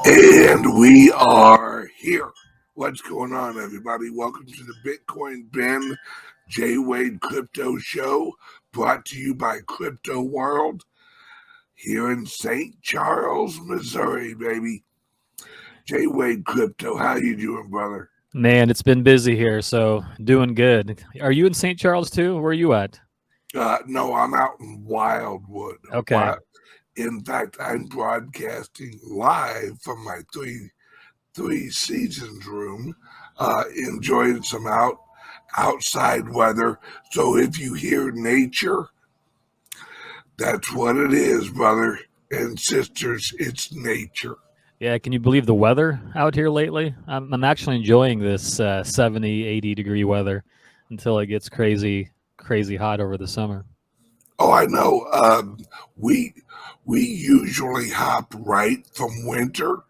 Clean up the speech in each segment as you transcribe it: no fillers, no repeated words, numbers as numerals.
And we are here. What's going on, everybody? Welcome to the Bitcoin Ben Jwade Crypto Show, brought to you by Crypto World here in St. Charles, Missouri, baby. Jwade Crypto, how you doing, brother? Man, it's been busy here, so doing good. Are you in St. Charles too? Where are you at? No, I'm out in Wildwood. Okay. In fact, I'm broadcasting live from my three seasons room, enjoying some outside weather. So if you hear nature, that's what it is, brother and sisters. It's nature. Yeah, can you believe the weather out here lately? I'm actually enjoying this 70, 80 degree weather until it gets crazy hot over the summer. Oh, I know. We we usually hop right from winter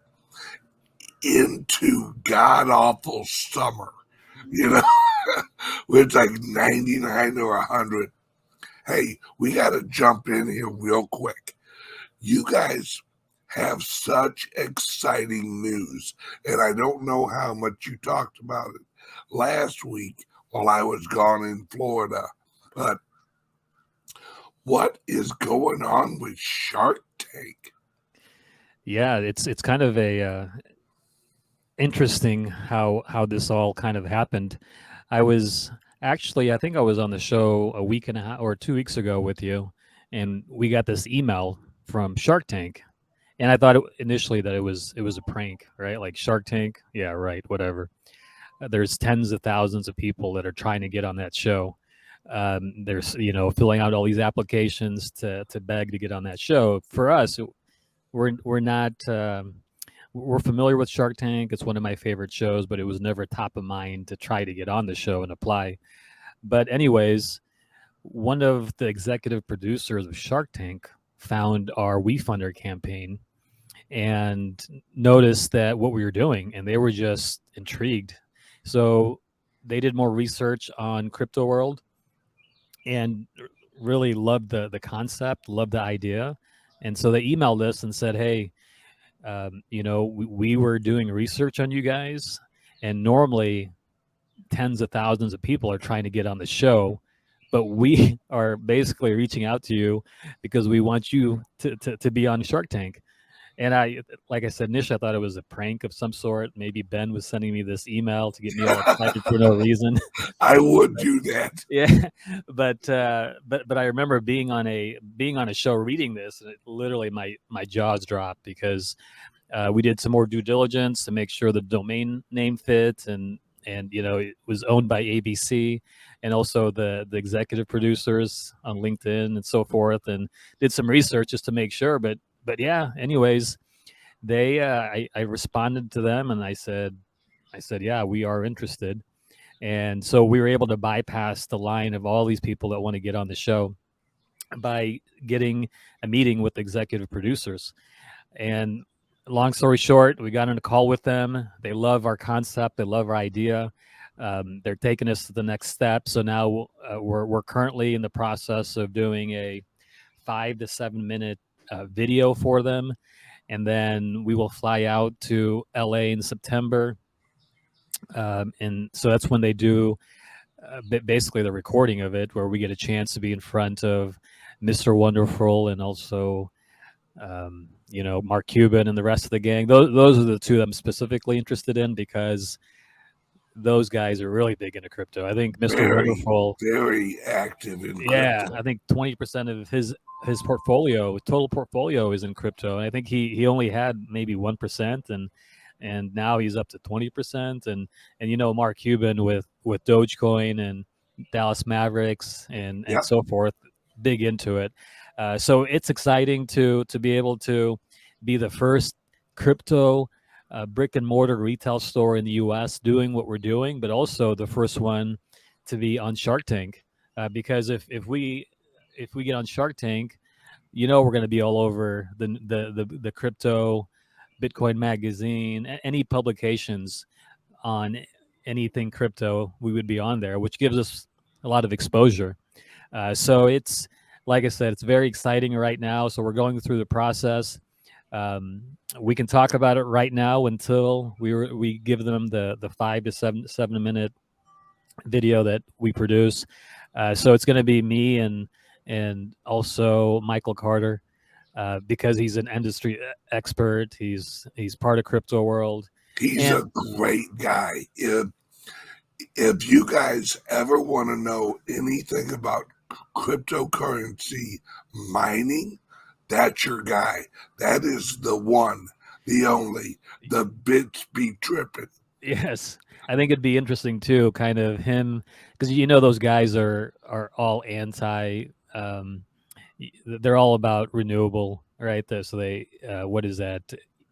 into god awful summer. You know, where it's like 99 or 100. Hey, we got to jump in here real quick. You guys have such exciting news, and I don't know how much you talked about it last week while I was gone in Florida, but what is going on with Shark Tank? Yeah, it's kind of a interesting how this all kind of happened. I think I was on the show a week and a half or 2 weeks ago with you, and we got this email from Shark Tank. And I thought initially that it was a prank, right? Like Shark Tank, yeah, right, whatever. There's tens of thousands of people that are trying to get on that show. There's filling out all these applications to beg to get on that show. For us, we're not we're familiar with Shark Tank. It's one of my favorite shows, but it was never top of mind to try to get on the show and apply. But anyways, one of the executive producers of Shark Tank found our WeFunder campaign and noticed that what we were doing, and they were just intrigued. So they did more research on crypto world and really loved the concept, loved the idea, and so they emailed us and said, "Hey, we were doing research on you guys, and normally tens of thousands of people are trying to get on the show." But we are basically reaching out to you because we want you to be on Shark Tank. And like I said, initially, I thought it was a prank of some sort. Maybe Ben was sending me this email to get me all excited for no reason. I would do that. Yeah, but I remember being on a show reading this, and literally my jaws dropped because we did some more due diligence to make sure the domain name fit, and it was owned by ABC, and also the executive producers on LinkedIn and so forth, and did some research just to make sure. But yeah, anyways, I responded to them and I said, yeah, we are interested. And so we were able to bypass the line of all these people that want to get on the show by getting a meeting with executive producers. And long story short, we got on a call with them. They love our concept. They love our idea. They're taking us to the next step. So now we're currently in the process of doing a 5 to 7 minute video for them, and then we will fly out to LA in September. And so that's when they do basically the recording of it, where we get a chance to be in front of Mr. Wonderful and also Mark Cuban and the rest of the gang. Those are the two that I'm specifically interested in because those guys are really big into crypto. I think Mr. Very, Wonderful, very active in yeah, crypto. I think 20% of his total portfolio is in crypto. And I think he only had maybe 1%, and now he's up to 20%. And Mark Cuban with Dogecoin and Dallas Mavericks and Yep. so forth, big into it. So it's exciting to be able to be the first crypto brick and mortar retail store in the U.S. doing what we're doing, but also the first one to be on Shark Tank. Because if we get on Shark Tank, we're going to be all over the crypto, Bitcoin magazine, any publications on anything crypto, we would be on there, which gives us a lot of exposure. So it's, like I said, it's very exciting right now. So we're going through the process. we can talk about it right now until we give them the 5 to 7 minute video that we produce. So it's going to be me and also Michael Carter, because he's an industry expert. He's part of crypto world, He's a and great guy. If you guys ever want to know anything about cryptocurrency mining, that's your guy. That is the one, the only. The bits be tripping. yes, I think it'd be interesting too, kind of him, because those guys are all anti. They're all about renewable, right? So they, what is that,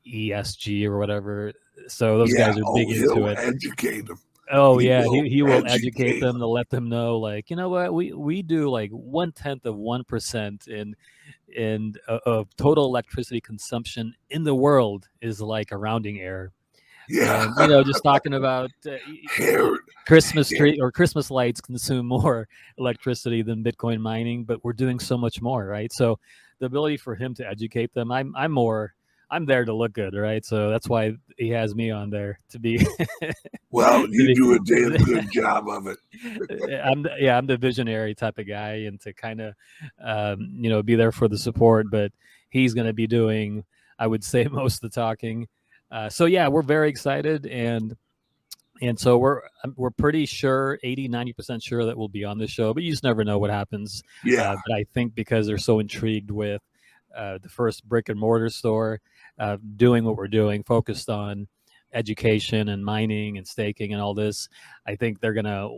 ESG or whatever? So those Yeah. guys are big Oh, into he'll it. educate them. Oh He yeah, will he will educate educate them them. to let them know, like, you know what, we do like 1/10 of 1% of total electricity consumption in the world is like a rounding error. Yeah. And just talking about Hair. Christmas tree or Christmas lights consume more electricity than Bitcoin mining, but we're doing so much more, right? So the ability for him to educate them, I'm there to look good, right? So that's why he has me on there to be to Well, you be. do a damn good job of it. I'm the visionary type of guy, and to kind of be there for the support, but he's going to be doing, I would say, most of the talking. So yeah, we're very excited, and so we're pretty sure, 80-90% sure that we'll be on the show, but you just never know what happens. Yeah. But I think because they're so intrigued with the first brick and mortar store, doing what we're doing, focused on education and mining and staking and all this, I think they're gonna,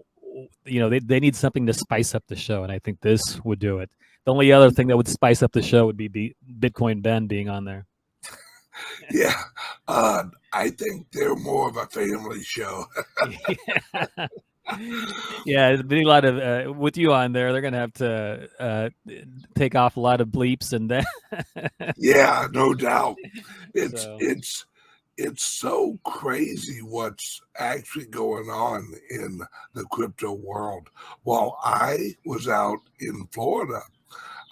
they need something to spice up the show, and I think this would do it. The only other thing that would spice up the show would be Bitcoin Ben being on there. Yeah. I think they're more of a family show. Yeah. Yeah, there's been a lot of with you on there. They're gonna have to take off a lot of bleeps and then. Yeah, no doubt. It's So it's it's so crazy what's actually going on in the crypto world. While I was out in Florida,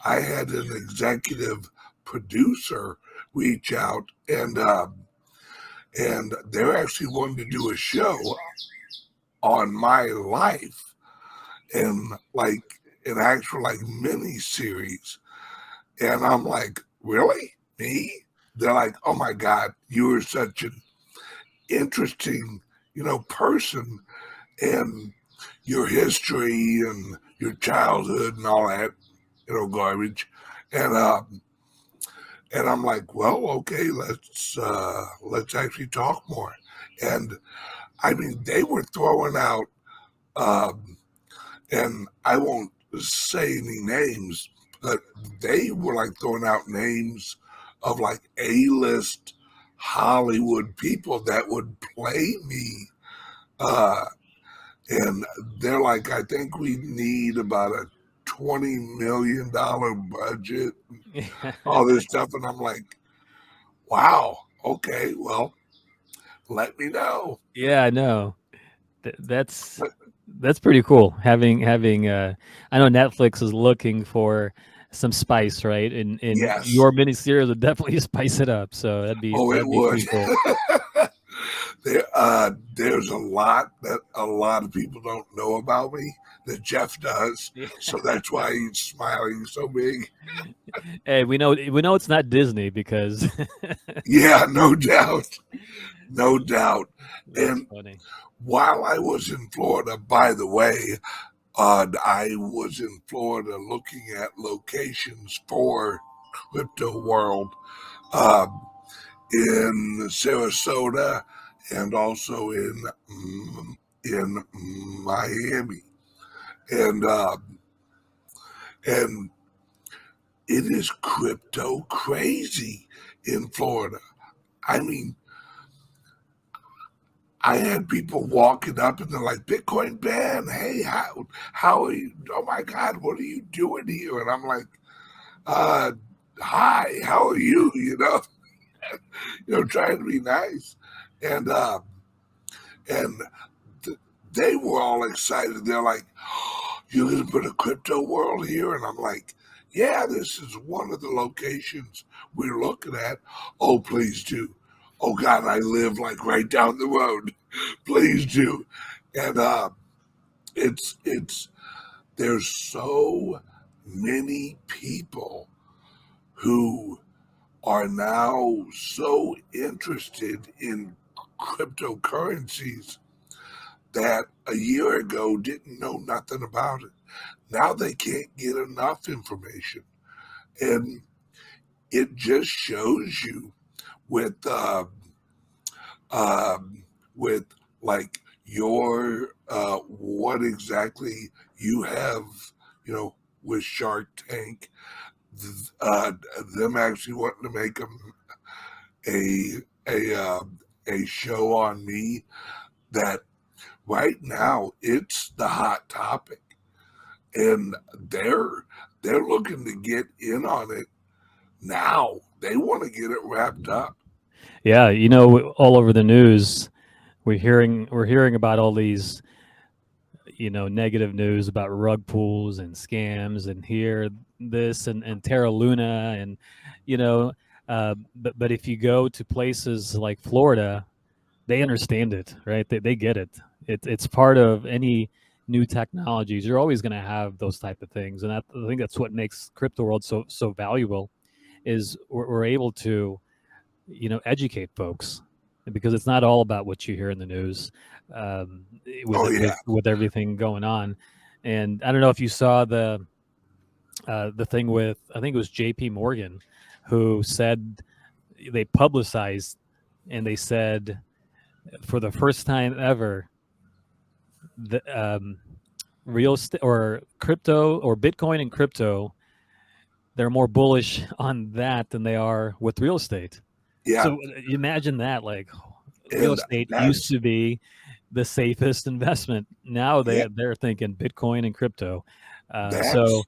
I had an executive producer reach out, and they're actually wanting to do a show on my life, and like an actual like mini series. And I'm like, really? Me? They're like, oh my God, you are such an interesting, person, and your history and your childhood and all that, garbage. And and I'm like, well, okay, let's actually talk more. And I mean, they were throwing out, um, and I won't say any names, but they were like throwing out names of like A-list Hollywood people that would play me. Uh, and they're like, I think we need about a $20 million budget, all this stuff. And I'm like, wow, okay, well, let me know. yeah, I know. That's But pretty cool. Having I know Netflix is looking for some spice, right? And yes, your miniseries would definitely spice it up. So oh, it that'd be would. pretty cool. There's a lot that a lot of people don't know about me that Jeff does. Yeah. So that's why he's smiling so big. Hey, we know it's not Disney because Yeah, no doubt. No doubt. that's And funny. while I was in Florida, by the way, I was in Florida looking at locations for Crypto World, um, in Sarasota and also in Miami, and and it is crypto crazy in Florida. I mean, I had people walking up and they're like, "Bitcoin Ben, hey, how are you? Oh my God, what are you doing here?" And I'm like, uh, "Hi, how are you?" Trying to be nice, and and they were all excited. They're like, "You're gonna put a crypto world here?" And I'm like, Yeah, this is one of the locations we're looking at. Oh, please do. Oh God, I live like right down the road. Please do. And it's there's so many people who are now so interested in cryptocurrencies that a year ago didn't know nothing about it. Now they can't get enough information. And it just shows you with um, with like your what exactly you have, you know, with Shark Tank, uh, them actually wanting to make a a a show on me that right now it's the hot topic, and they're looking to get in on it now. They want to get it wrapped up. Yeah, you know, all over the news, we're hearing about all these, you know, negative news about rug pulls and scams, and here this and Terra Luna, and you know, but if you go to places like Florida, they understand it, right? They get it. It's part of any new technologies. You're always going to have those type of things, and I think that's what makes crypto world so valuable. Is we're able to, you know, educate folks, because it's not all about what you hear in the news, with Oh yeah, with everything going on. And I don't know if you saw the thing with, I think it was J.P. Morgan, who said, they publicized, and they said, for the first time ever, the real estate or crypto or Bitcoin and crypto, they're more bullish on that than they are with real estate. yeah, So you imagine that, like, real and estate used to be the safest investment. Now yeah, they're thinking Bitcoin and crypto. So that's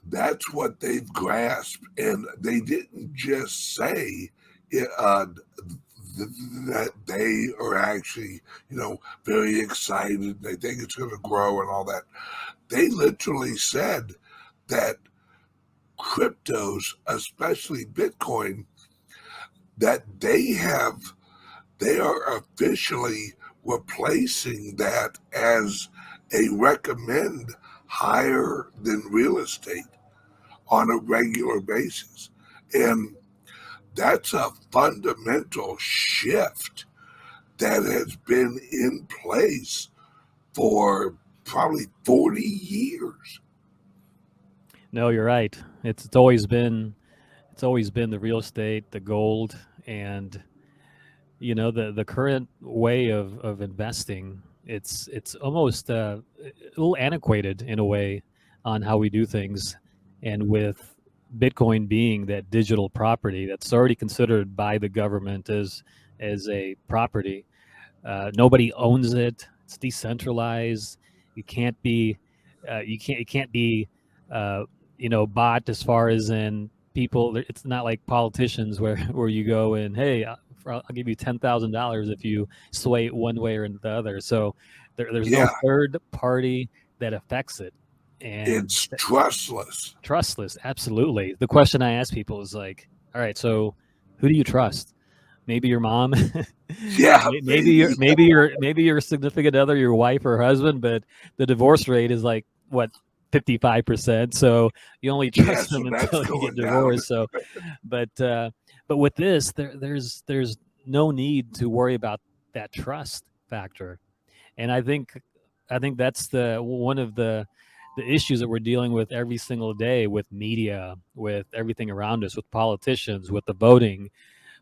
that's what they've grasped, and they didn't just say it, that they are actually, you know, very excited. They think it's going to grow and all that. They literally said that cryptos, especially Bitcoin, that they are officially replacing that as a recommend higher than real estate on a regular basis. And that's a fundamental shift that has been in place for probably 40 years. no, you're right. It's always been the real estate, the gold, and you know, the current way of investing. It's almost a little antiquated in a way on how we do things, and with Bitcoin being that digital property that's already considered by the government as a property. Nobody owns it. It's decentralized. You can't be, it can't be, uh, you know, bought, as far as in people. It's not like politicians where where you go and, hey, I'll give you $10,000 if you sway it one way or the other. So there's no Yeah, third party that affects it, and it's trustless. trustless. Absolutely. The question I ask people is like, all right, so who do you trust? Maybe your mom, Yeah, maybe your maybe. maybe your significant other, your wife or husband, but the divorce rate is like, what, 55%. So you only Yeah, trust so them that's until you get going down. divorced. So, but but with this, there's no need to worry about that trust factor. And I think that's the one of the issues that we're dealing with every single day, with media, with everything around us, with politicians, with the voting.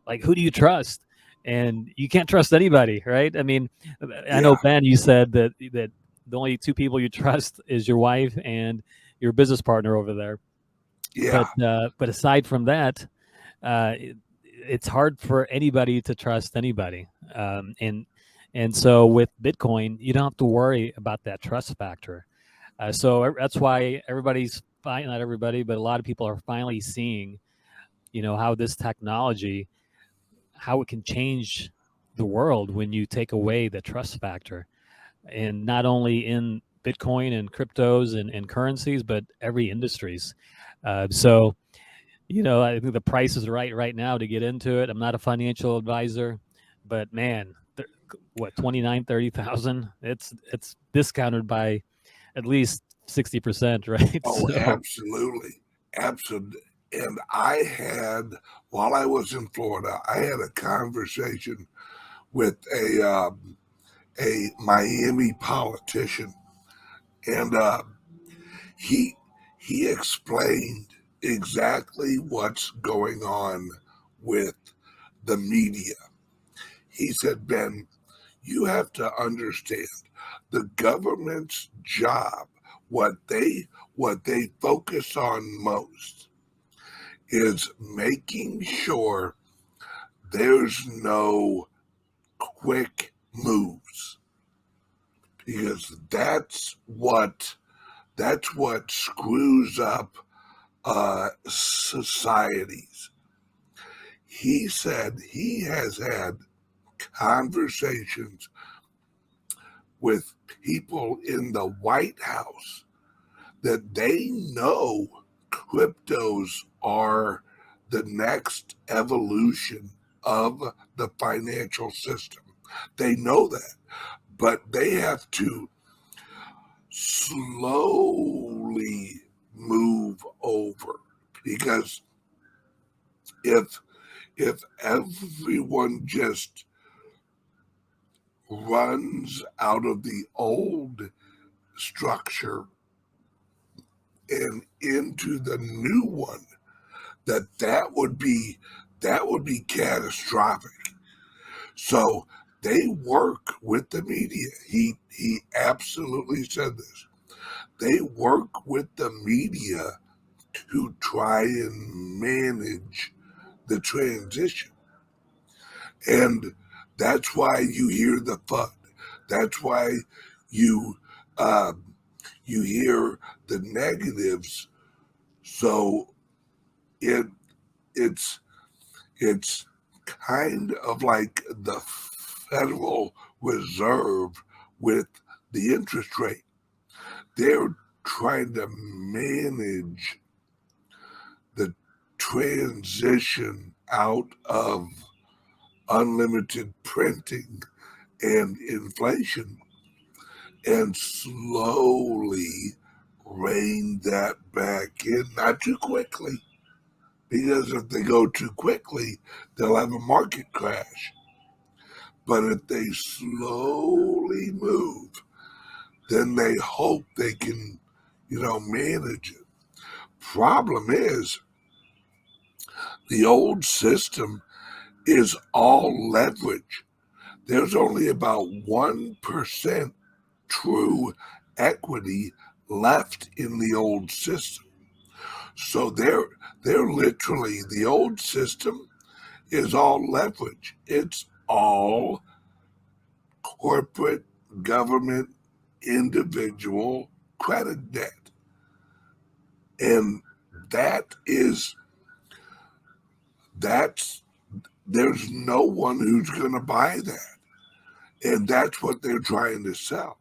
Like, who do you trust? And you can't trust anybody, right? I mean, I know, Yeah, Ben, you said that the only two people you trust is your wife and your business partner over there. yeah, But aside from that, it's hard for anybody to trust anybody. And so with Bitcoin, you don't have to worry about that trust factor. So that's why everybody's fine, not everybody, but a lot of people are finally seeing, you know, how this technology, how it can change the world when you take away the trust factor. And not only in Bitcoin and cryptos and currencies, but every industries. So, I think the price is right now to get into it. I'm not a financial advisor, but man, what 29, 30,000? It's discounted by at least 60%, right? Oh, So, absolutely. Absolutely. And while I was in Florida, I had a conversation with a Miami politician, and he he explained exactly what's going on with the media. He said, Ben, you have to understand the government's job, what they focus on most is making sure there's no quick moves, because that's what screws up societies. He said he has had conversations with people in the White House that they know cryptos are the next evolution of the financial system. They know that, but they have to slowly move over, because if if everyone just runs out of the old structure and into the new one, that would be catastrophic. So they work with the media. He absolutely said this. They work with the media to try and manage the transition. And that's why you hear the FUD. That's why you uh, you hear the negatives. So it it's it's kind of like the Federal Reserve with the interest rate. They're trying to manage the transition out of unlimited printing and inflation, and slowly rein that back in, not too quickly, because if they go too quickly, they'll have a market crash. But if they slowly move, then they hope they can, manage it. Problem is, the old system is all leverage. There's only about 1% true equity left in the old system. So they're literally, the old system is all leverage. It's all corporate, government, individual credit debt. And that is that's there's no one who's going to buy that. And that's what they're trying to sell.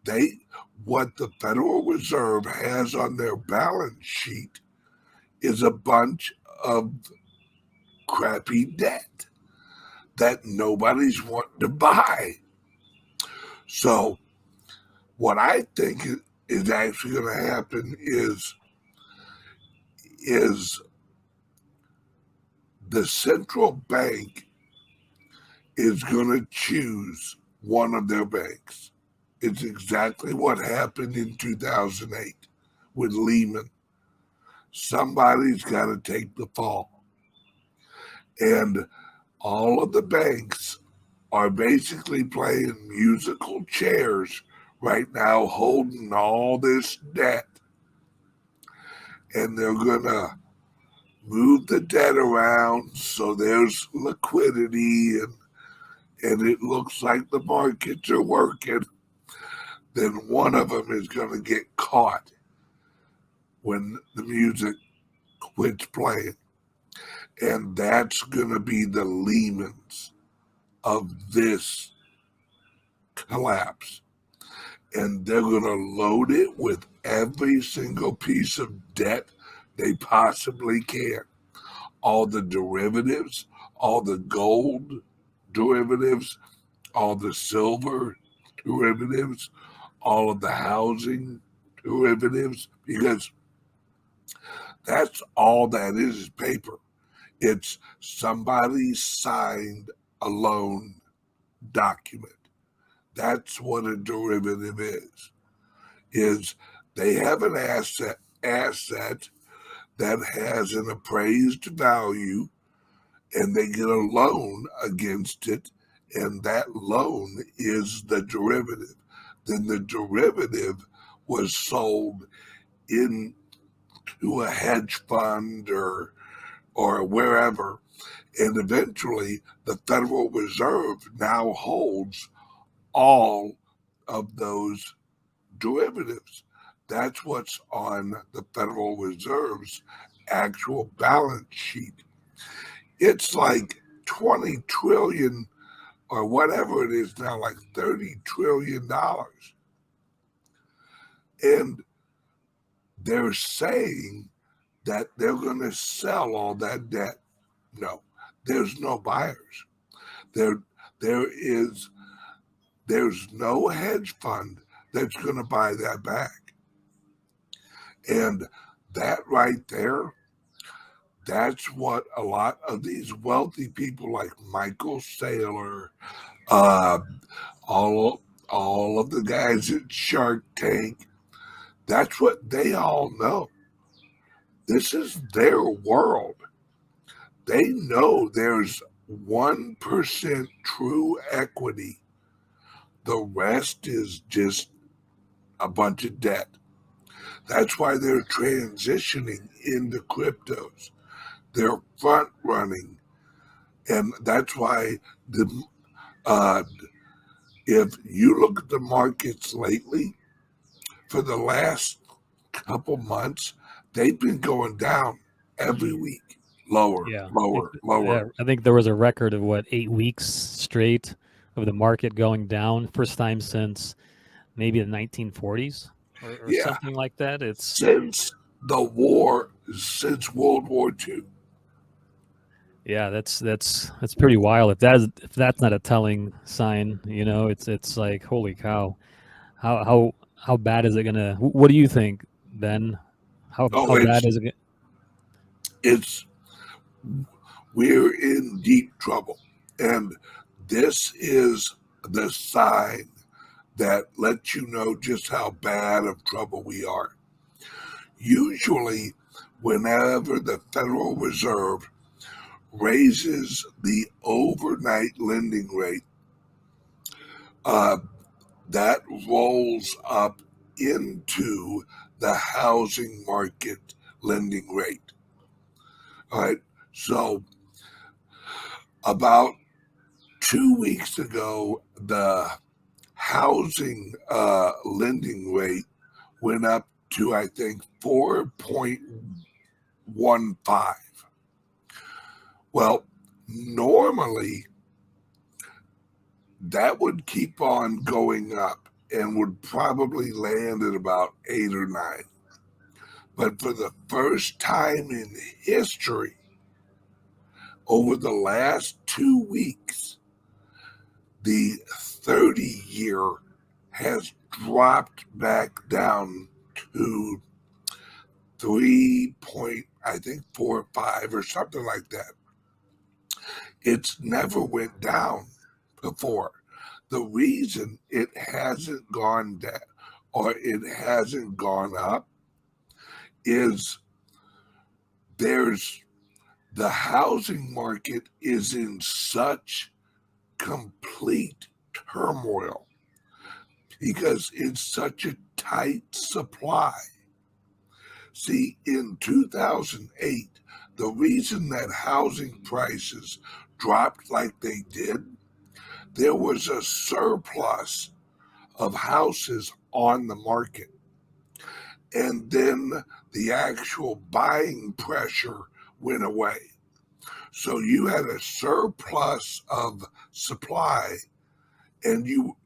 They What the Federal Reserve has on their balance sheet is a bunch of crappy debt that nobody's wanting to buy. So what I think is actually going to happen is the central bank is going to choose one of their banks. It's exactly what happened in 2008 with Lehman. Somebody's got to take the fall. And all of the banks are basically playing musical chairs right now, holding all this debt. And they're going to move the debt around so there's liquidity, and it looks like the markets are working. Then one of them is going to get caught when the music quits playing. And that's going to be the Lehman's of this collapse. And they're going to load it with every single piece of debt they possibly can. All the derivatives, all the gold derivatives, all the silver derivatives, all of the housing derivatives, because that's all that is paper. It's somebody signed a loan document. That's what a derivative is they have an asset that has an appraised value, and they get a loan against it, and that loan is the derivative. Then the derivative was sold into a hedge fund or wherever, and eventually the Federal Reserve now holds all of those derivatives. That's what's on the Federal Reserve's actual balance sheet. It's like 20 trillion or whatever it is now, like $30 trillion. And they're saying that they're going to sell all that debt. No, there's no buyers. There, there's no hedge fund that's going to buy that back. And that right there, that's what a lot of these wealthy people like Michael Saylor, uh, all of the guys at Shark Tank, that's what they all know. This is their world. They know there's 1% true equity. The rest is just a bunch of debt. That's why they're transitioning into cryptos. They're front running. And that's why uh, if you look at the markets lately, for the last couple months, they've been going down every week. Lower, Yeah. lower, lower. Yeah, I think there was a record of 8 weeks straight of the market going down, first time since maybe the 1940s or Yeah. something like that. It's Since the war, since World War II. yeah, that's pretty wild. If that's not a telling sign, it's like holy cow. How bad is it gonna? What do you think, Ben? How bad is it? It's we're in deep trouble, and this is the sign that lets you know just how bad of trouble we are. Usually, whenever the Federal Reserve raises the overnight lending rate, that rolls up into the housing market lending rate. All right. So about 2 weeks ago, the housing lending rate went up to, I think, 4.15. Well, normally that would keep on going up and would probably land at about 8 or 9. But for the first time in history, over the last 2 weeks, the 30-year has dropped back down to 3.45 or something like that. It's never went down before. The reason it hasn't gone down or it hasn't gone up is there's the housing market is in such complete turmoil because it's such a tight supply. See, in 2008, the reason that housing prices dropped like they did, there was a surplus of houses on the market. And then the actual buying pressure went away. So you had a surplus of supply, and you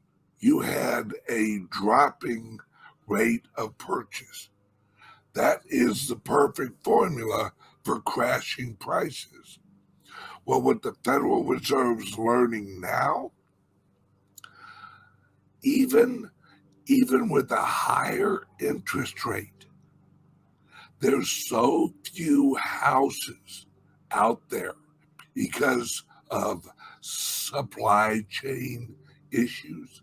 had a dropping rate of purchase. That is the perfect formula for crashing prices. Well, what the Federal Reserve's learning now, even with a higher interest rate, there's so few houses out there because of supply chain issues,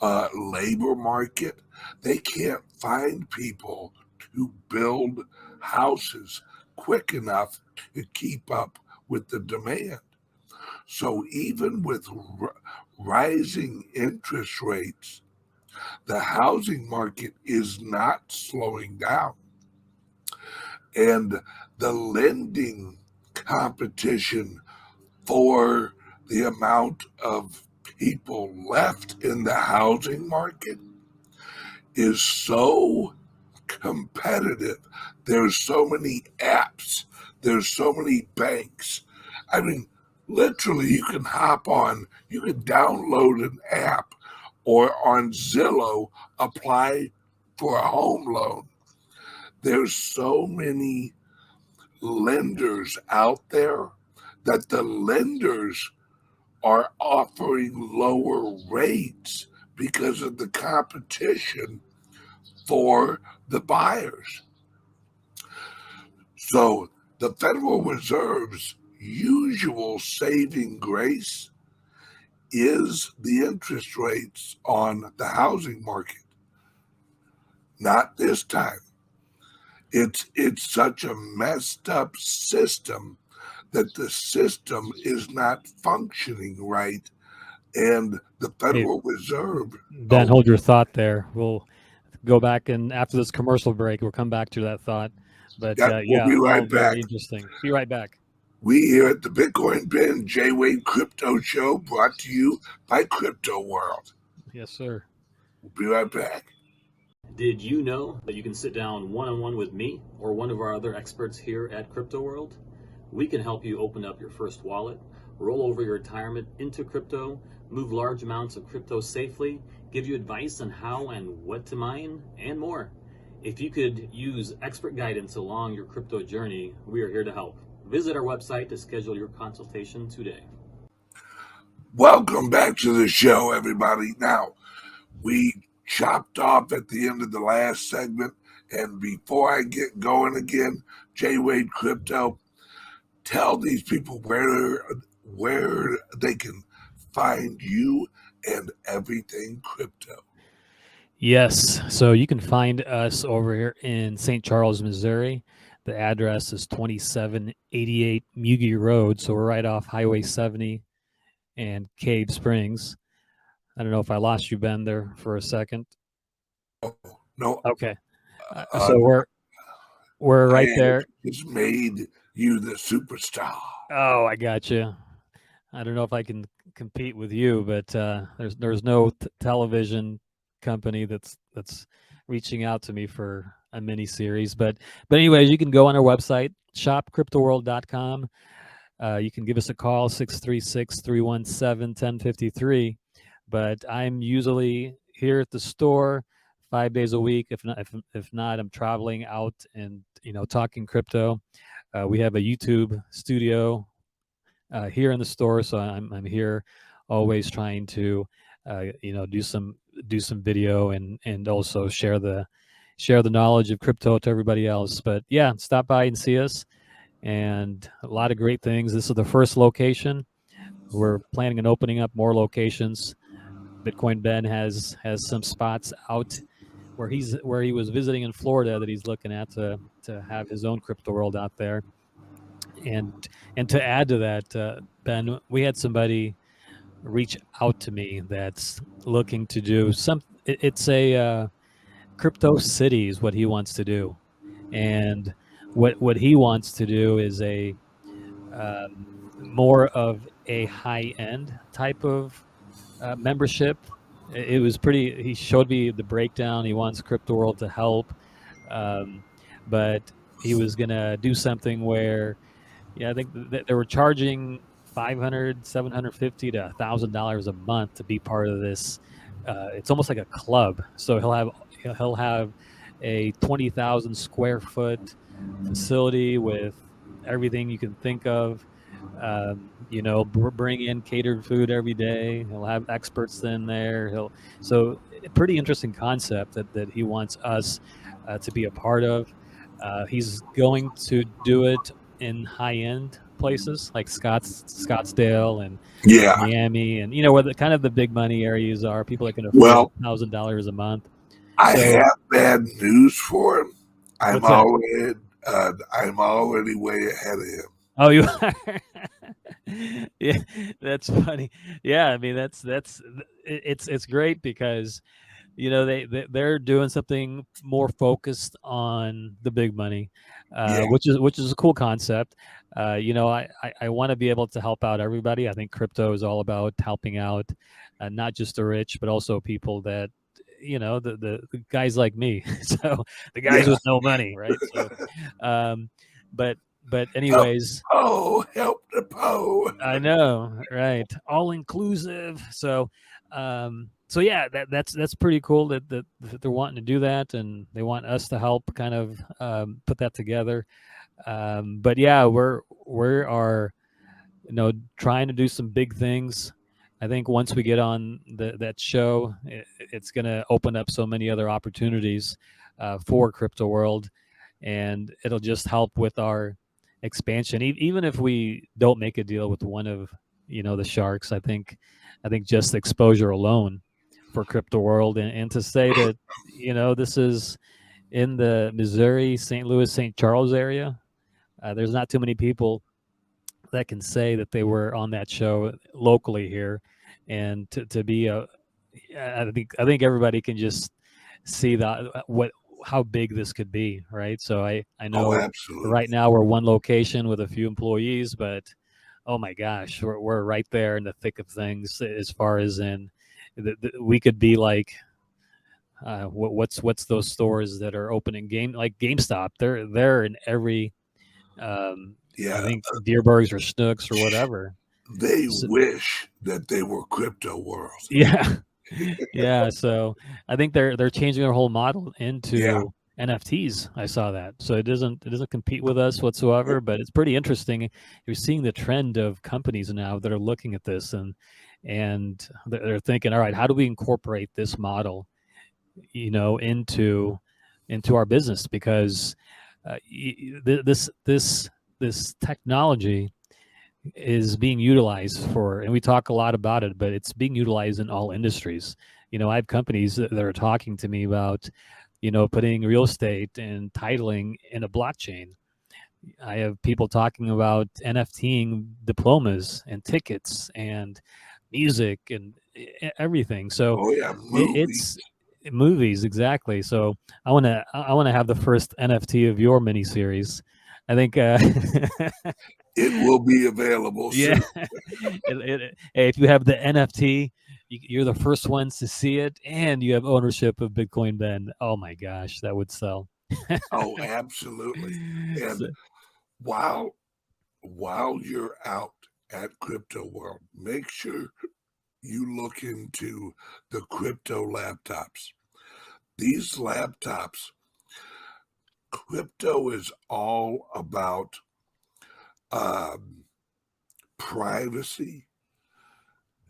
labor market. They can't find people to build houses quick enough to keep up with the demand. So even with rising interest rates, the housing market is not slowing down. And the lending competition for the amount of people left in the housing market is so competitive. There's so many apps, there's so many banks. I mean, literally, you can you can download an app or on Zillow apply for a home loan. There's so many lenders out there that the lenders are offering lower rates because of the competition for the buyers. So the Federal Reserve's usual saving grace is the interest rates on the housing market. Not this time. It's such a messed up system that the system is not functioning right, and the Hey, Federal Reserve. Ben, Oh, hold your thought there. We'll go back, and after this commercial break, we'll come back to that thought. But that we'll yeah, be all right back. very interesting. Be right back. We here at the Bitcoin Ben Jwade Crypto Show, brought to you by Crypto World. Yes, sir. We'll be right back. Did you know that you can sit down one-on-one with me or one of our other experts here at Crypto World? We can help you open up your first wallet, roll over your retirement into crypto, move large amounts of crypto safely, give you advice on how and what to mine, and more. If you could use expert guidance along your crypto journey, we are here to help. Visit our website to schedule your consultation today. Welcome back to the show, everybody. Now, we chopped off at the end of the last segment, and before I get going again, Jwade Crypto, tell these people where they can find you and everything crypto. Yes, so you can find us over here in St. Charles, Missouri. The address is 2788 Muegge Road, so we're right off Highway 70 and Cave Springs. I don't know if I lost you, Ben, there for a second. No, Okay, so we're I right there. just made you the superstar. Oh, I got you. I don't know if I can compete with you, but there's no television company that's reaching out to me for a mini series. But anyways, you can go on our website, shopcryptoworld.com. You can give us a call, 636-317-1053. But I'm usually here at the store 5 days a week. If not, I'm traveling out and talking crypto. We have a YouTube studio here in the store, so I'm here always trying to do some video and also share the knowledge of crypto to everybody else. But yeah, stop by and see us, and a lot of great things. This is the first location. We're planning on opening up more locations. Bitcoin Ben has some spots out where he was visiting in Florida that he's looking at to have his own crypto world out there. And to add to that, Ben, we had somebody reach out to me that's looking to do some. It's a crypto city is what he wants to do, and what he wants to do is a more of a high end type of membership. It was pretty. He showed me the breakdown. He wants Crypto World to help, um, but he was gonna do something where, yeah, I think they were charging 500, 750 to $1,000 a month to be part of this. It's almost like a club. So he'll have a 20,000 square foot facility with everything you can think of. Bring in catered food every day. He'll have experts in there. He'll so a pretty interesting concept that he wants us to be a part of. He's going to do it in high end places like Scottsdale and Yeah. Miami, and where the kind of the big money areas are. People that can afford Well, $1,000 a month. I So have bad news for him. I'm what's that? already I'm already way ahead of him. Oh, you are. Yeah, that's funny. Yeah, I mean it's great because they're doing something more focused on the big money, Yeah. which is a cool concept. I want to be able to help out everybody. I think crypto is all about helping out, not just the rich, but also people that the guys like me. So the guys Yeah. with no money, right? So, um, but Help anyways, help the Poe. I know, right? All inclusive. So yeah, that's pretty cool that they're wanting to do that, and they want us to help kind of put that together. But yeah, we are trying to do some big things. I think once we get on that show, it's going to open up so many other opportunities for crypto world, and it'll just help with our expansion. Even if we don't make a deal with one of the sharks, I think just exposure alone for crypto world, and to say that this is in the Missouri, St. Louis, St. Charles area. There's not too many people that can say that they were on that show locally here, and to be a I think everybody can just see what how big this could be, right? So I Oh, know right absolutely. now we're one location with a few employees, but oh my gosh, we're right there in the thick of things as far as in we could be like what's those stores that are opening like GameStop? They're in every I Yeah. think Deerbergs or Snooks or whatever. They So, wish that they were crypto world. yeah, yeah. So I think they're changing their whole model Yeah. into NFTs. I saw that. So it doesn't compete with us whatsoever, but it's pretty interesting. You're seeing the trend of companies now that are looking at this, and they're thinking, all right, how do we incorporate this model, into our business? Because this technology is being utilized for, and we talk a lot about it, but it's being utilized in all industries. I have companies that are talking to me about, putting real estate and titling in a blockchain. I have people talking about NFTing diplomas and tickets and music and everything. So Oh yeah, it's movies. movies exactly. So I want to have the first NFT of your miniseries. I think It will be available yeah. soon. Hey, if you have the NFT, you're the first ones to see it, and you have ownership of Bitcoin Ben. Oh my gosh, that would sell. Oh, absolutely. So, And while while you're out at Crypto World, make sure you look into the crypto laptops. These laptops, crypto is all about um, privacy,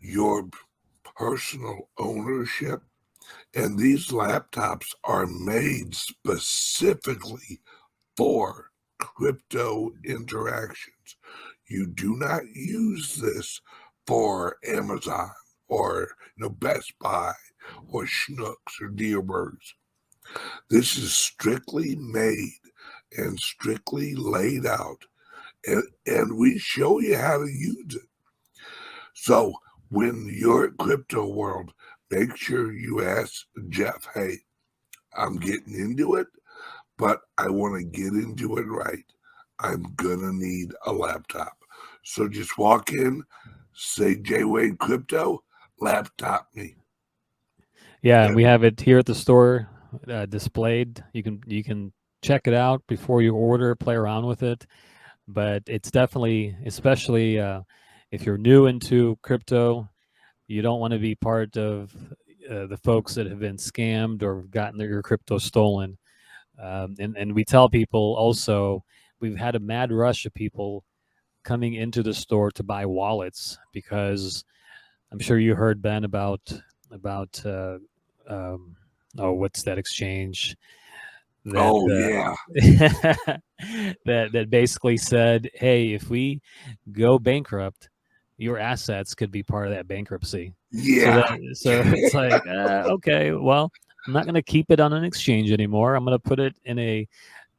your personal ownership, and these laptops are made specifically for crypto interactions. You do not use this for Amazon or Best Buy or Schnucks or Deerbergs. This is strictly made and strictly laid out, and we show you how to use it. So when you're at Crypto World, make sure you ask Jeff, hey, I'm getting into it, but I want to get into it right. I'm gonna need a laptop. So just walk in, say Jwade Crypto, laptop me. yeah, and And we have it here at the store displayed. You can check it out before you order, play around with it. But it's definitely, especially if you're new into crypto, you don't want to be part of the folks that have been scammed or gotten your crypto stolen. And we tell people also, we've had a mad rush of people coming into the store to buy wallets because I'm sure you heard, Ben, about um, oh, what's that exchange that Oh yeah, that basically said, hey, if we go bankrupt, your assets could be part of that bankruptcy. So yeah, so it's like, okay, well, I'm not going to keep it on an exchange anymore. I'm going to put it in a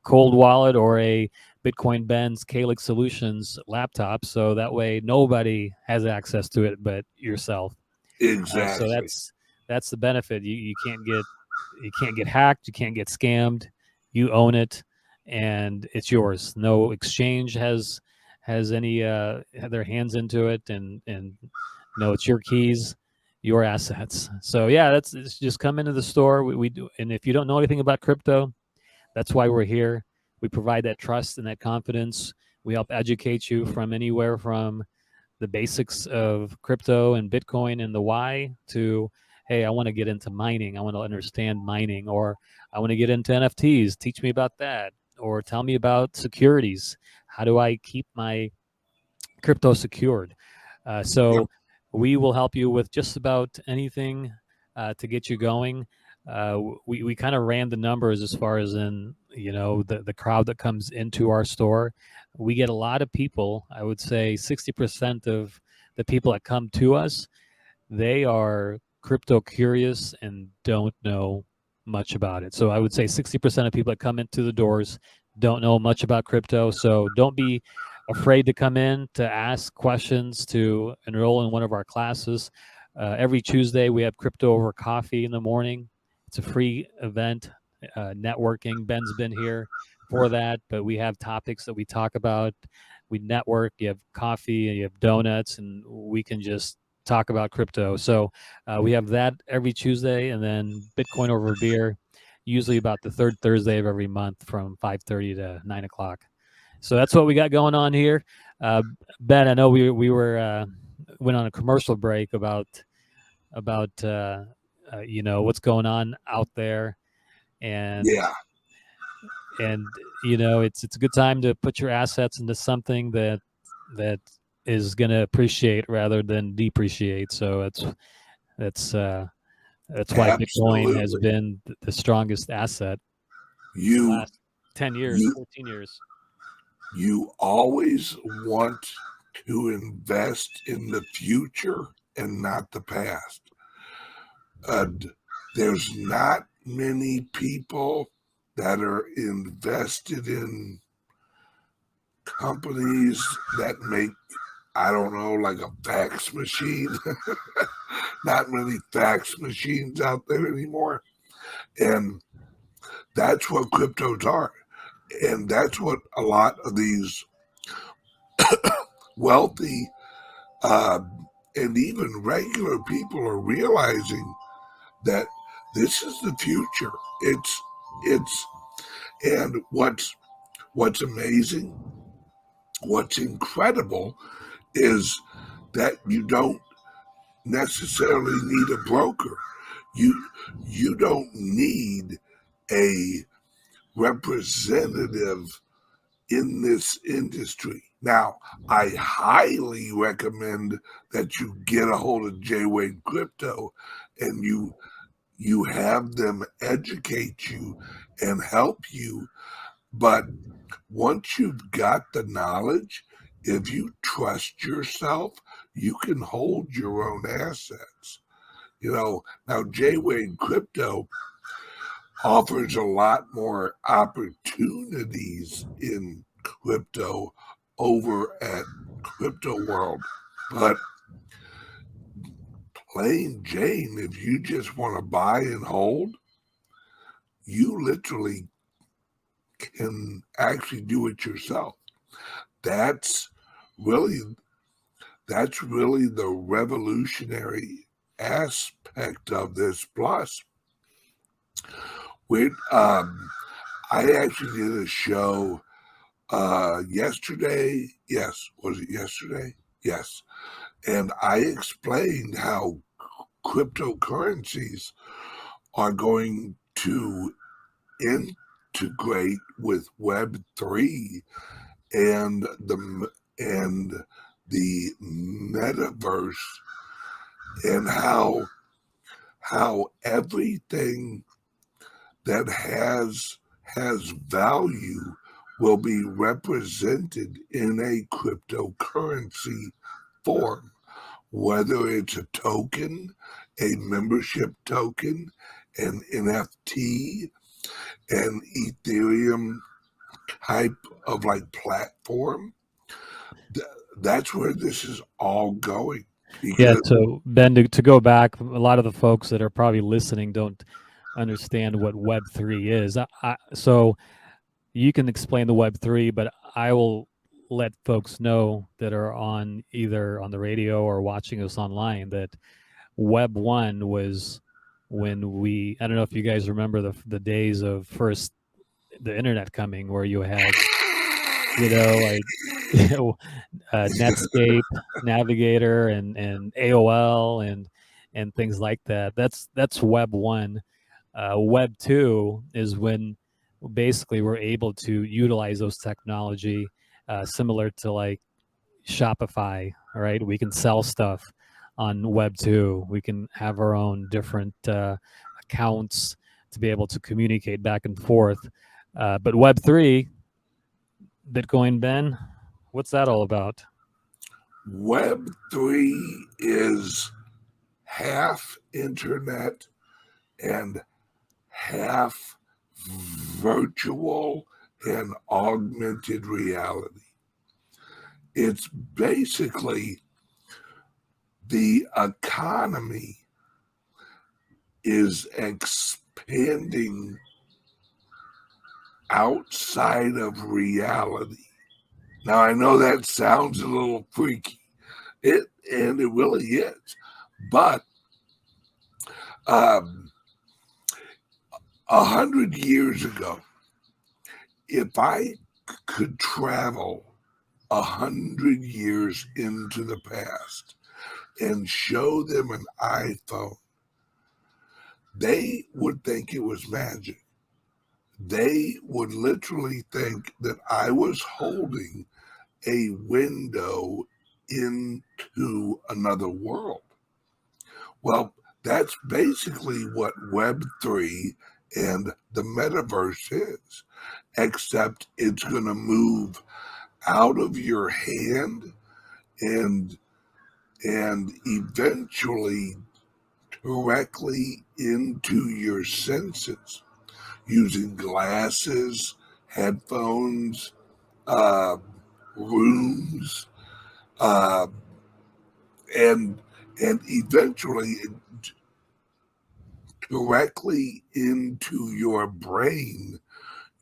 cold wallet or a Bitcoin Ben's Calyx Solutions laptop, so that way nobody has access to it but yourself. So exactly, that's the benefit. You can't get hacked. You can't get scammed. You own it, and it's yours. No exchange has any had their hands into it, and no, it's your keys, your assets. So yeah, that's it's just come into the store. We do, and if you don't know anything about crypto, that's why we're here. We provide that trust and that confidence. We help educate you from anywhere from the basics of crypto and Bitcoin and the why to, hey, I want to get into mining. I want to understand mining, or I want to get into NFTs. Teach me about that, or tell me about securities. How do I keep my crypto secured? yep, So we will help you with just about anything to get you going. We kind of ran the numbers as far as in the crowd that comes into our store. We get a lot of people. I would say 60% of the people that come to us, they are crypto curious and don't know much about it. So I would say 60% of people that come into the doors don't know much about crypto. So don't be afraid to come in to ask questions, to enroll in one of our classes. Every Tuesday, we have crypto over coffee in the morning. It's a free event, networking. Ben's been here for that, but we have topics that we talk about. We network, you have coffee, you have donuts, and we can just talk about crypto. So we have that every Tuesday, and then Bitcoin over beer, usually about the third Thursday of every month from 5:30 to 9 o'clock. So that's what we got going on here. Uh, Ben, I know we were went on a commercial break about what's going on out there, and yeah, it's a good time to put your assets into something that is going to appreciate rather than depreciate. So that's uh, that's why Bitcoin has absolutely. been the strongest asset the You last 10 years, you 14 years. you always want to invest in the future and not the past. Uh, there's not many people that are invested in companies that make, I don't know, like a fax machine. Not many fax machines out there anymore. And that's what cryptos are. And that's what a lot of these wealthy uh, and even regular people are realizing that this is the future. It's and what's amazing, what's incredible is that you don't necessarily need a broker. You you don't need a representative in this industry. Now, I highly recommend that you get a hold of Jwade Crypto and you have them educate you and help you. But once you've got the knowledge, if you trust yourself, you can hold your own assets. Now Jwade Crypto offers a lot more opportunities in crypto over at Crypto World. But plain Jane, if you just want to buy and hold, you literally can actually do it yourself. That's really that's really the revolutionary aspect of this. Plus, we I actually did a show yesterday. Yes, was it yesterday? Yes, and I explained how cryptocurrencies are going to integrate with Web3 and the metaverse, and how everything that has value will be represented in a cryptocurrency form, whether it's a token, a membership token, an NFT, an Ethereum type of like platform. That's where this is all going. Yeah. Because So Ben, to go back, a lot of the folks that are probably listening don't understand what Web3 is. So you can explain the Web3, but I will let folks know that are on either on the radio or watching us online that Web 1 was when I don't know if you guys remember the days of first the internet coming, where you had, like, Netscape, Navigator, and AOL, and things like that. That's Web 1. Web 2 is when basically we're able to utilize those technology, similar to like Shopify. All right, we can sell stuff on Web 2. We can have our own different accounts to be able to communicate back and forth. But Web 3, Bitcoin Ben, what's that all about? Web3 is half internet and half virtual and augmented reality. It's basically the economy is expanding outside of reality. Now, I know that sounds a little freaky, and it really is, but 100 years ago, if I could travel 100 years into the past and show them an iPhone, they would think it was magic. They would literally think that I was holding a window into another world. Well, that's basically what Web3 and the metaverse is, except it's going to move out of your hand and eventually directly into your senses using glasses, headphones, uh, rooms, uh, and eventually directly into your brain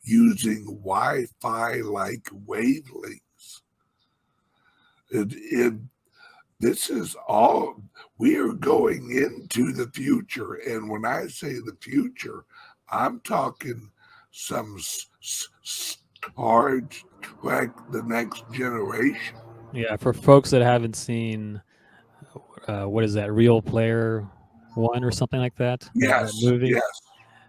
using Wi-Fi like wavelengths. This is all, we are going into the future, and when I say the future, I'm talking some Star Trek: The Next Generation. Yeah, for folks that haven't seen, what is that, Real Player One or something like that? That Yes, movie, yes,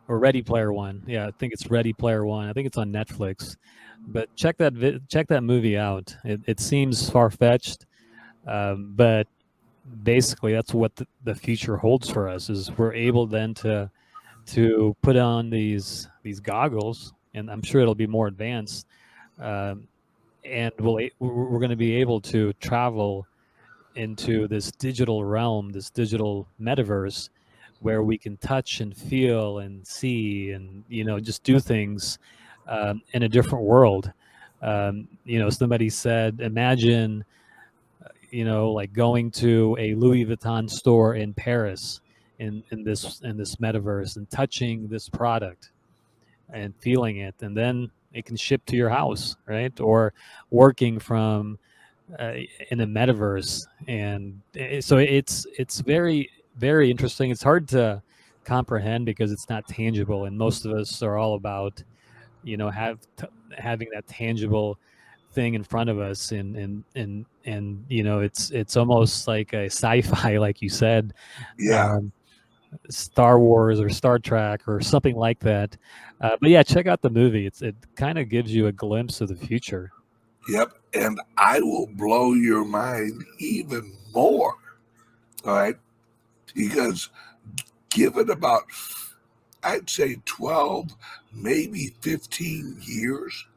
or Ready Player One? Yeah, I think it's Ready Player One. I think it's on Netflix. But check that movie out. It seems far fetched, but basically that's what the future holds for us. Is we're able then to put on these goggles, and I'm sure it'll be more advanced, um, and we're going to be able to travel into this digital realm, this digital metaverse, where we can touch and feel and see and just do things in a different world. Somebody said, imagine like going to a Louis Vuitton store in Paris in this metaverse and touching this product and feeling it, and then it can ship to your house, right? Or working from in a metaverse, and so it's very, very interesting. It's hard to comprehend because it's not tangible, and most of us are all about having that tangible thing in front of us, and it's almost like a sci-fi, like you said. yeah. um, Star Wars or Star Trek or something like that. But yeah, check out the movie. It kind of gives you a glimpse of the future. Yep. And I will blow your mind even more. All right. Because give it about, I'd say 12, maybe 15 years,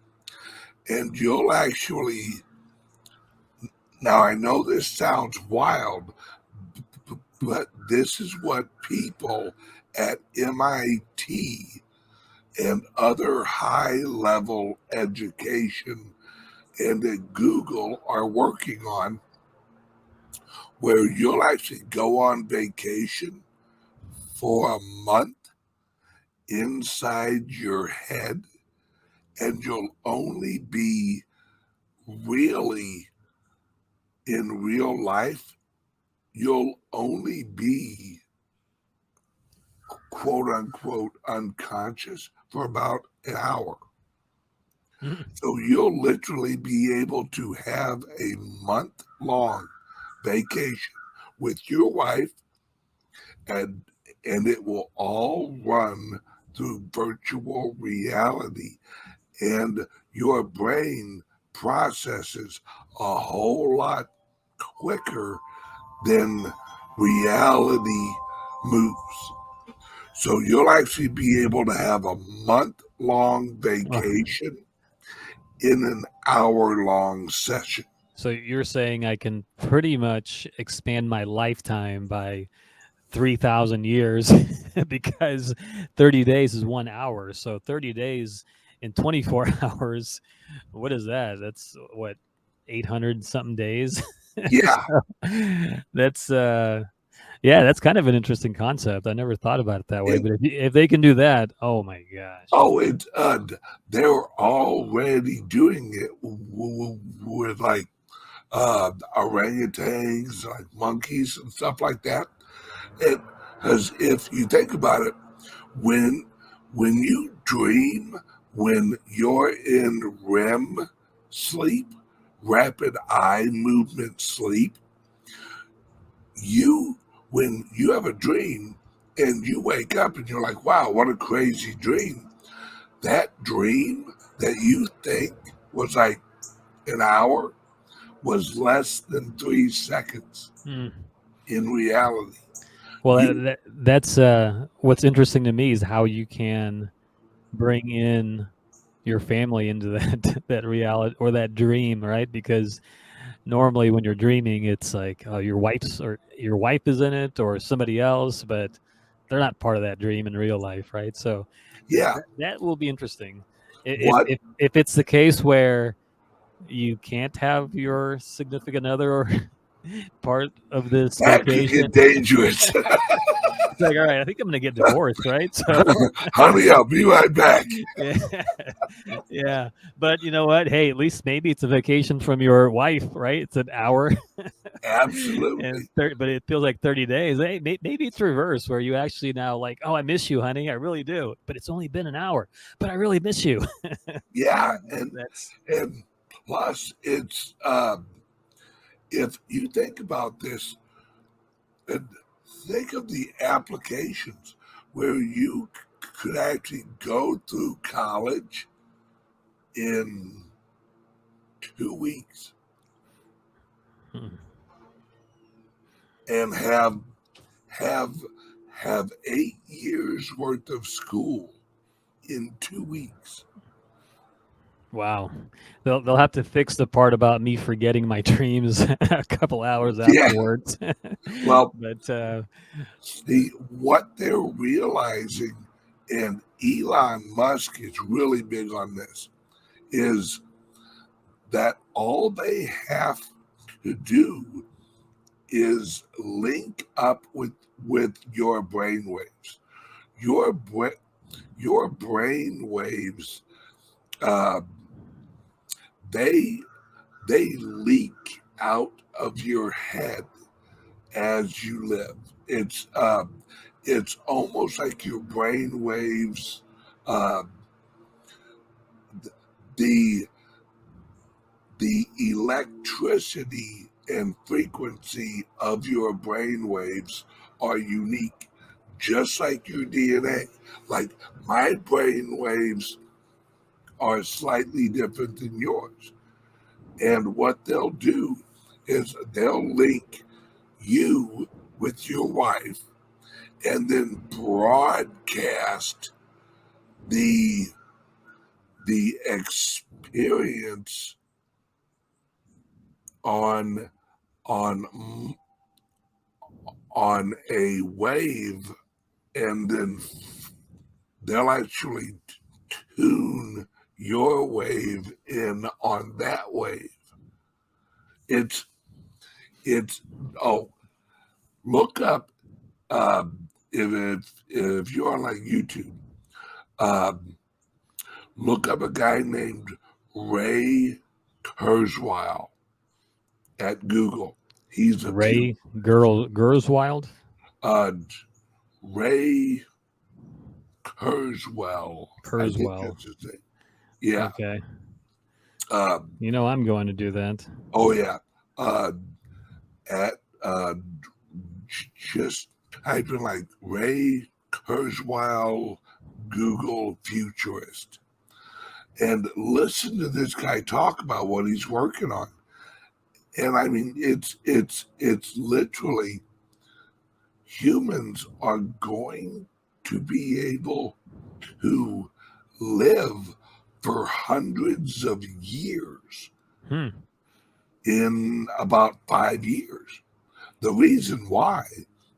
and you'll actually, now I know this sounds wild, but this is what people at MIT and other high level education and at Google are working on, where you'll actually go on vacation for a month inside your head, and you'll only be really in real life, you'll only be quote unquote unconscious for about an hour. So you'll literally be able to have a month long vacation with your wife, and it will all run through virtual reality, and your brain processes a whole lot quicker than reality moves. So you'll actually be able to have a month long vacation in an hour long session. So you're saying I can pretty much expand my lifetime by 3,000 years because 30 days is 1 hour. So 30 days in 24 hours, what is that? That's what, 800 something days? Yeah. So that's yeah, that's kind of an interesting concept. I never thought about it that way, but if they can do that, oh my gosh. Oh, it's they're already doing it with like orangutans, like monkeys and stuff like that. Because if you think about it, when you dream, when you're in REM sleep, rapid eye movement sleep, you when you have a dream and you wake up and you're like, wow, what a crazy dream. That dream that you think was like an hour was less than 3 seconds in reality. Well, You, that's what's interesting to me is how you can bring in your family into that that reality or that dream, right? Because normally when you're dreaming, it's like your wife is in it or somebody else, but they're not part of that dream in real life, right? So yeah. that will be interesting. What? If it's the case where you can't have your significant other or part of this That could vacation, get dangerous. it's like, all right, I think I'm gonna get divorced, right? So Honey, I'll be right back. yeah, yeah. But you know what? Hey, at least maybe it's a vacation from your wife, right? It's an hour, and Absolutely. but it feels like 30 days. Hey, maybe it's reverse where you actually now like, oh, I miss you, honey, I really do. But it's only been an hour, but I really miss you. Yeah. That's And plus it's if you think about this, and think of the applications where you could actually go through college in 2 weeks and have have 8 years worth of school in 2 weeks. wow. They'll have to fix the part about me forgetting my dreams a couple hours Yeah. afterwards. Well, But what they're realizing, and Elon Musk is really big on this, is that all they have to do is link up with your brain waves. Your your brain waves, uh, they leak out of your head as you live. It's almost like your brain waves, uh, the electricity and frequency of your brain waves are unique. just like your DNA. Like my brain waves are slightly different than yours. And what they'll do is they'll link you with your wife and then broadcast the experience on on on a wave, and then they'll actually tune your wave in on that wave. It's oh, look up if you're on like YouTube, look up a guy named Ray Kurzweil at Google. He's a Ray Kurzweil. Ray Kurzweil. I think that's his name. Yeah. Okay. I'm going to do that. Oh yeah. At just type in like Ray Kurzweil Google futurist and listen to this guy talk about what he's working on. And I mean, it's literally humans are going to be able to live for hundreds of years in about 5 years. The reason why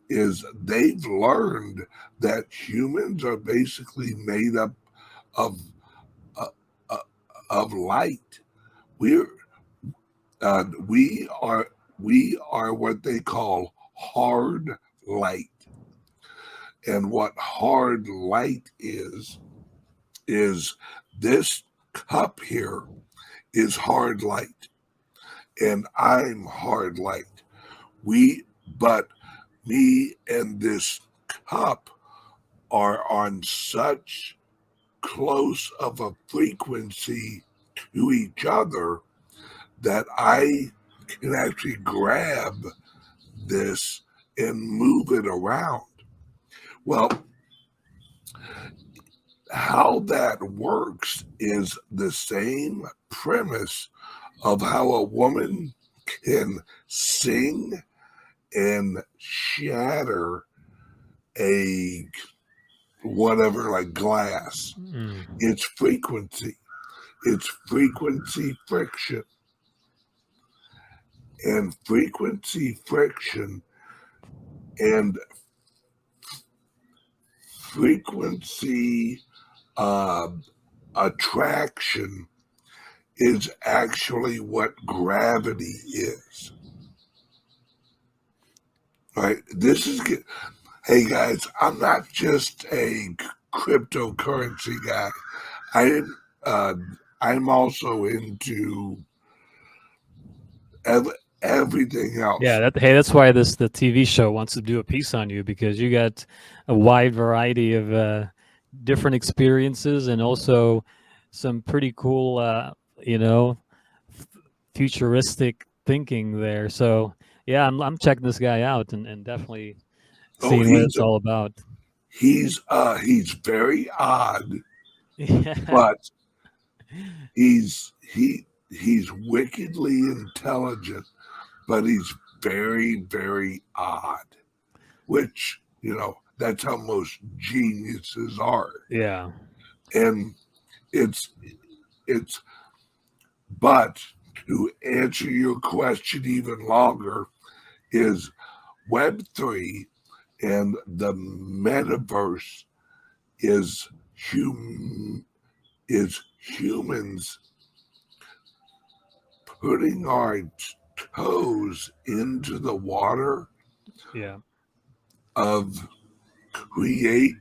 is they've learned that humans are basically made up of light. We are what they call hard light. And what hard light is this cup here is hard light. And I'm hard light. But me and this cup are on such close of a frequency to each other that I can actually grab this and move it around. Well, how that works is the same premise of how a woman can sing and shatter a whatever, like glass. It's frequency. It's frequency friction. And frequency friction and frequency attraction is actually what gravity is. Right? This is good. Hey guys, I'm not just a cryptocurrency guy. I'm also into everything else. Yeah, that's why the TV show wants to do a piece on you, because you got a wide variety of different experiences and also some pretty cool, futuristic thinking there. So yeah, I'm checking this guy out and definitely seeing what it's all about. He's very odd, but he's wickedly intelligent, but he's very, very odd, which, that's how most geniuses are. Yeah. And but to answer your question even longer, is Web3 and the metaverse is humans putting our toes into the water of creating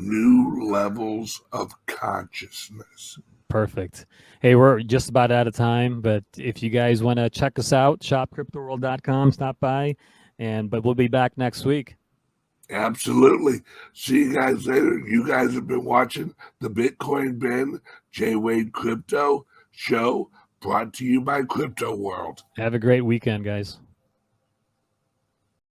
new levels of consciousness. Perfect. Hey, we're just about out of time, but if you guys want to check us out, shopcryptoworld.com, stop by, but we'll be back next week. Absolutely. See you guys later. You guys have been watching the Bitcoin Ben Jwade Crypto Show, brought to you by Crypto World. Have a great weekend, guys.